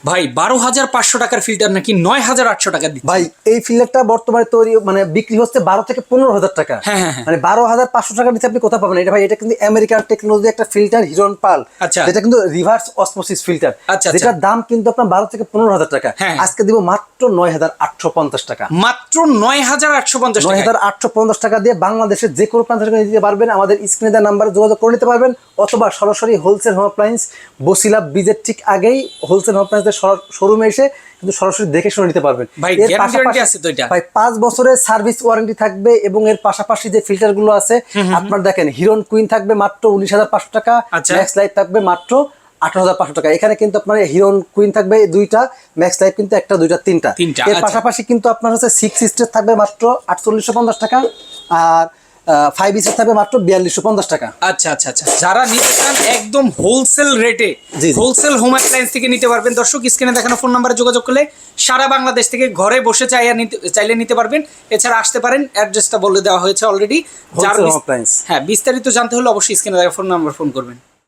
ভাই 12,500 টাকার ফিল্টার নাকি 9,800 টাকা দিচ্ছে। ভাই এই ফিল্টারটা বর্তমানে তৈরি মানে বিক্রি হচ্ছে 12 থেকে 15,000 টাকা। হ্যাঁ। মানে 12,500 টাকা নিচে আপনি কোথাও পাবেন এটা ভাই। এটা কিন্তু আমেরিকান টেকনোলজি একটা ফিল্টার হিরন পাল। আচ্ছা। যেটা কিন্তু রিভার্স অসমোসিস ফিল্টার। আচ্ছা। যেটার দাম কিন্তু আপনার 12 থেকে 15,000 টাকা। হ্যাঁ। আজকে দিব মাত্র 9,850 টাকা। মাত্র 9,850 টাকা। 9,850 টাকা দিয়ে বাংলাদেশের যে কোনো প্রান্ত থেকে নিতে পারবেন। আমাদের স্ক্রিনে দেওয়া নাম্বারে যোগাযোগ করে নিতে পারবেন, অথবা সরাসরি হোলসেল হোম অ্যাপ্লায়েন্স বসিলা ব্রিজের ঠিক আগেই হোলসেল হোম অ্যাপ্লায়েন্সের শোরুমে এসে কিন্তু সরাসরি দেখে শুনে নিতে পারবেন। ভাই এর গ্যারান্টি পাশাপাশি আছে তো এটা? ভাই 5 বছরের সার্ভিস ওয়ারেন্টি থাকবে, এবং এর পাশাপাশি যে ফিল্টার গুলো আছে আপনার দেখেন, হিরন কুইন থাকবে মাত্র 19,500 টাকা, আচ্ছা। ম্যাক্স লাইফ থাকবে মাত্র 18,500 টাকা। এখানে কিন্তু আপনার হিরন কুইন থাকবে দুইটা, ম্যাক্স লাইফ কিন্তু একটা, দুইটা, তিনটা। এর আচ্ছা। পাশাপাশি কিন্তু আপনার হচ্ছে 6 স্টার থাকবে মাত্র 4850 টাকা, আর 5 স্টার থাকবে মাত্র 4250 টাকা। আচ্ছা। যারা নিতে চান একদম হোলসেল রেটে, জি। হোলসেল হোম অ্যাপ্লায়েন্স থেকে নিতে পারবেন। দর্শক স্ক্রিনে দেখানো ফোন নাম্বারে যোগাযোগ করলে সারা বাংলাদেশ থেকে ঘরে বসে চাইলে নিতে পারবেন। এছাড়া আসতে পারেন, অ্যাড্রেসটা বলে দেওয়া হয়েছে অলরেডি। Wholesale home appliance. হ্যাঁ, বিস্তারিত জানতে হলে অবশ্যই স্ক্রিনে দেখা ফোন নাম্বার ফোন করবেন।